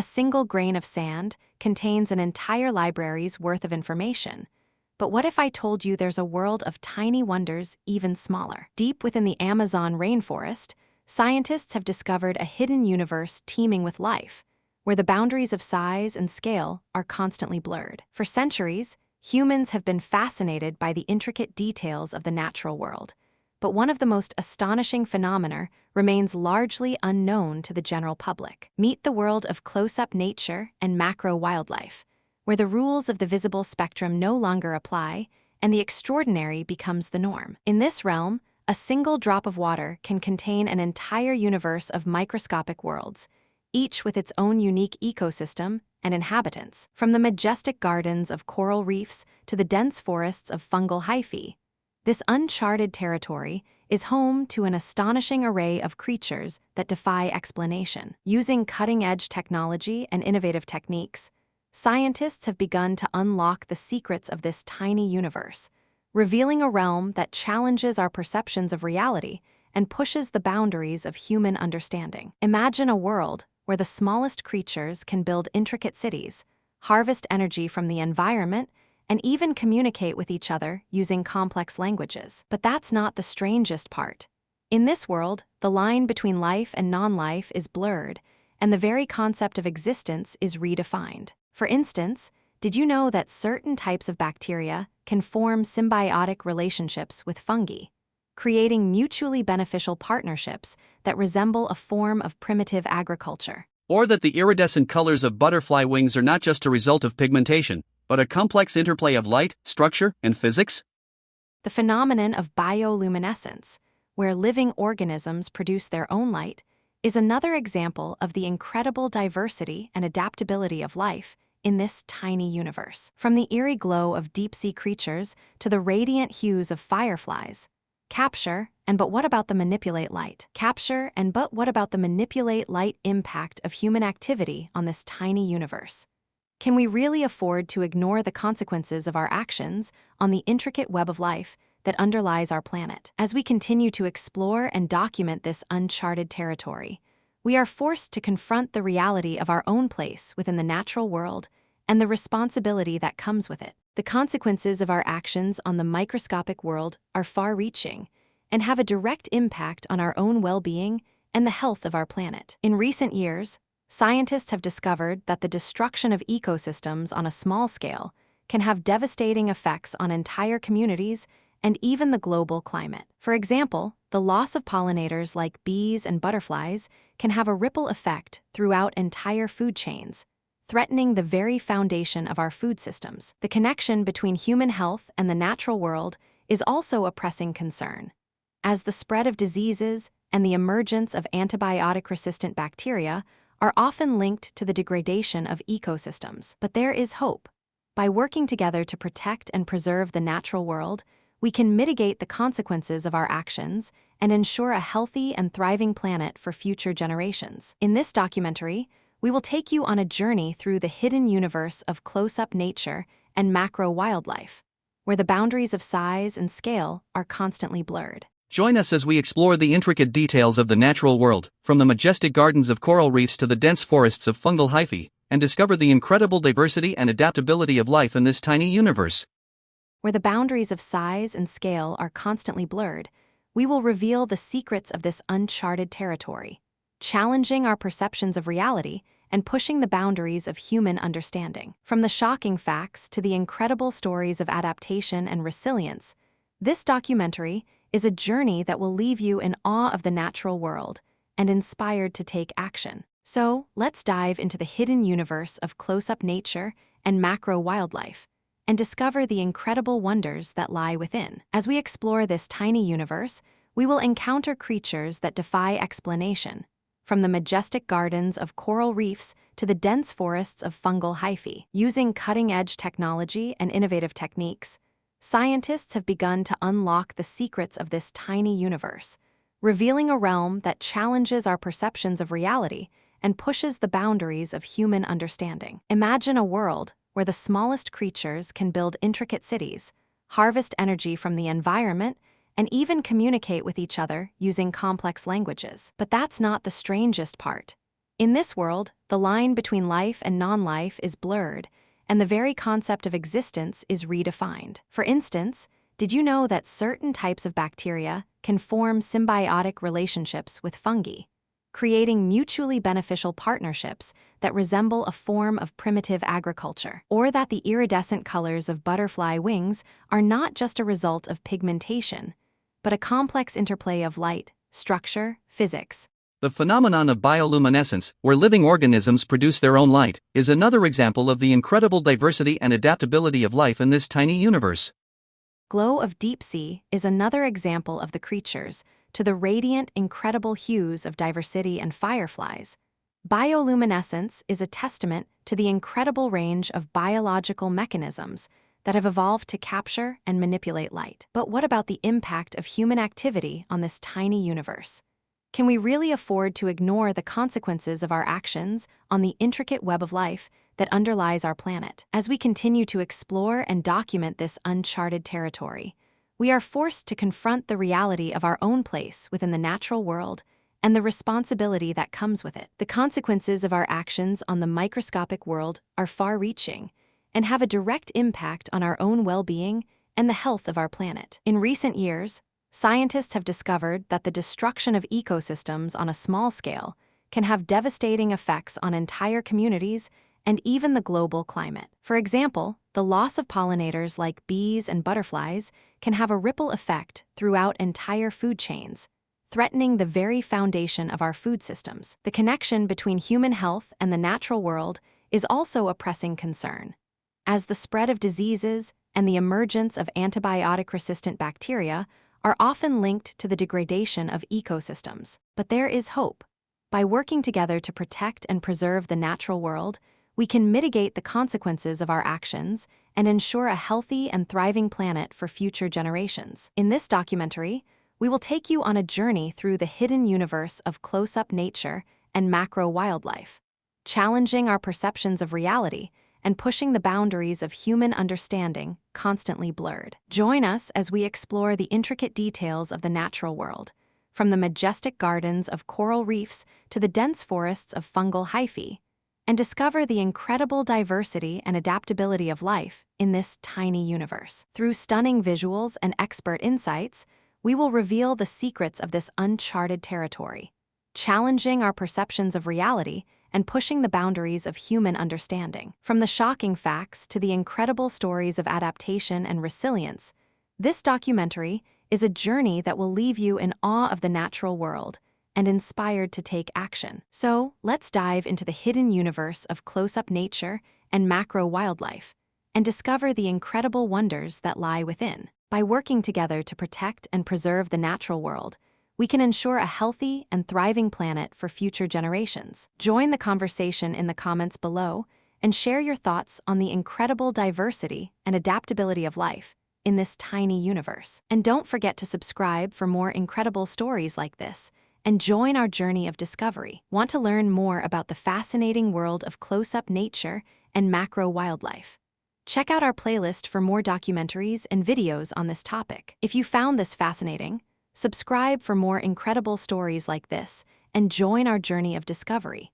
A single grain of sand contains an entire library's worth of information. But what if I told you there's a world of tiny wonders even smaller? Deep within the Amazon rainforest, scientists have discovered a hidden universe teeming with life, where the boundaries of size and scale are constantly blurred. For centuries, humans have been fascinated by the intricate details of the natural world. But one of the most astonishing phenomena remains largely unknown to the general public. Meet the world of close-up nature and macro wildlife, where the rules of the visible spectrum no longer apply and the extraordinary becomes the norm. In this realm, a single drop of water can contain an entire universe of microscopic worlds, each with its own unique ecosystem and inhabitants. From the majestic gardens of coral reefs to the dense forests of fungal hyphae, this uncharted territory is home to an astonishing array of creatures that defy explanation. Using cutting-edge technology and innovative techniques, scientists have begun to unlock the secrets of this tiny universe, revealing a realm that challenges our perceptions of reality and pushes the boundaries of human understanding. Imagine a world where the smallest creatures can build intricate cities, harvest energy from the environment, and even communicate with each other using complex languages. But that's not the strangest part. In this world, the line between life and non-life is blurred, and the very concept of existence is redefined. For instance, did you know that certain types of bacteria can form symbiotic relationships with fungi, creating mutually beneficial partnerships that resemble a form of primitive agriculture? Or that the iridescent colors of butterfly wings are not just a result of pigmentation, but a complex interplay of light, structure, and physics? The phenomenon of bioluminescence, where living organisms produce their own light, is another example of the incredible diversity and adaptability of life in this tiny universe. From the eerie glow of deep-sea creatures to the radiant hues of fireflies, capture and but what about the manipulate light impact of human activity on this tiny universe? Can we really afford to ignore the consequences of our actions on the intricate web of life that underlies our planet? As we continue to explore and document this uncharted territory, we are forced to confront the reality of our own place within the natural world and the responsibility that comes with it. The consequences of our actions on the microscopic world are far-reaching and have a direct impact on our own well-being and the health of our planet. In recent years, scientists have discovered that the destruction of ecosystems on a small scale can have devastating effects on entire communities and even the global climate. For example, the loss of pollinators like bees and butterflies can have a ripple effect throughout entire food chains, threatening the very foundation of our food systems. The connection between human health and the natural world is also a pressing concern, as the spread of diseases and the emergence of antibiotic-resistant bacteria are often linked to the degradation of ecosystems. But there is hope. By working together to protect and preserve the natural world, we can mitigate the consequences of our actions and ensure a healthy and thriving planet for future generations. In this documentary, we will take you on a journey through the hidden universe of close-up nature and macro wildlife, where the boundaries of size and scale are constantly blurred. Join us as we explore the intricate details of the natural world, from the majestic gardens of coral reefs to the dense forests of fungal hyphae, and discover the incredible diversity and adaptability of life in this tiny universe. Where the boundaries of size and scale are constantly blurred, we will reveal the secrets of this uncharted territory, challenging our perceptions of reality and pushing the boundaries of human understanding. From the shocking facts to the incredible stories of adaptation and resilience, this documentary is a journey that will leave you in awe of the natural world and inspired to take action. So, let's dive into the hidden universe of close-up nature and macro wildlife and discover the incredible wonders that lie within. As we explore this tiny universe, we will encounter creatures that defy explanation, from the majestic gardens of coral reefs to the dense forests of fungal hyphae. Using cutting-edge technology and innovative techniques, scientists have begun to unlock the secrets of this tiny universe, revealing a realm that challenges our perceptions of reality and pushes the boundaries of human understanding. Imagine a world where the smallest creatures can build intricate cities, harvest energy from the environment, and even communicate with each other using complex languages. But that's not the strangest part. In this world, the line between life and non-life is blurred, and the very concept of existence is redefined. For instance, did you know that certain types of bacteria can form symbiotic relationships with fungi, creating mutually beneficial partnerships that resemble a form of primitive agriculture? Or that the iridescent colors of butterfly wings are not just a result of pigmentation, but a complex interplay of light, structure, physics. The phenomenon of bioluminescence, where living organisms produce their own light, is another example of the incredible diversity and adaptability of life in this tiny universe. Glow of deep sea is another example of the creatures, to the radiant, incredible hues of diversity and fireflies. Bioluminescence is a testament to the incredible range of biological mechanisms that have evolved to capture and manipulate light. But what about the impact of human activity on this tiny universe? Can we really afford to ignore the consequences of our actions on the intricate web of life that underlies our planet? As we continue to explore and document this uncharted territory, we are forced to confront the reality of our own place within the natural world and the responsibility that comes with it. The consequences of our actions on the microscopic world are far-reaching and have a direct impact on our own well-being and the health of our planet. In recent years, scientists have discovered that the destruction of ecosystems on a small scale can have devastating effects on entire communities and even the global climate. For example, the loss of pollinators like bees and butterflies can have a ripple effect throughout entire food chains, threatening the very foundation of our food systems. The connection between human health and the natural world is also a pressing concern, as the spread of diseases and the emergence of antibiotic-resistant bacteria are often linked to the degradation of ecosystems. But there is hope. By working together to protect and preserve the natural world, we can mitigate the consequences of our actions and ensure a healthy and thriving planet for future generations. In this documentary, we will take you on a journey through the hidden universe of close-up nature and macro wildlife, challenging our perceptions of reality and pushing the boundaries of human understanding, constantly blurred. Join us as we explore the intricate details of the natural world, from the majestic gardens of coral reefs to the dense forests of fungal hyphae, and discover the incredible diversity and adaptability of life in this tiny universe. Through stunning visuals and expert insights, we will reveal the secrets of this uncharted territory, challenging our perceptions of reality and pushing the boundaries of human understanding. From the shocking facts to the incredible stories of adaptation and resilience, this documentary is a journey that will leave you in awe of the natural world and inspired to take action. So, let's dive into the hidden universe of close-up nature and macro wildlife and discover the incredible wonders that lie within. By working together to protect and preserve the natural world, we can ensure a healthy and thriving planet for future generations. Join the conversation in the comments below and share your thoughts on the incredible diversity and adaptability of life in this tiny universe. And don't forget to subscribe for more incredible stories like this and join our journey of discovery. Want to learn more about the fascinating world of close-up nature and macro wildlife? Check out our playlist for more documentaries and videos on this topic. If you found this fascinating, subscribe for more incredible stories like this and join our journey of discovery.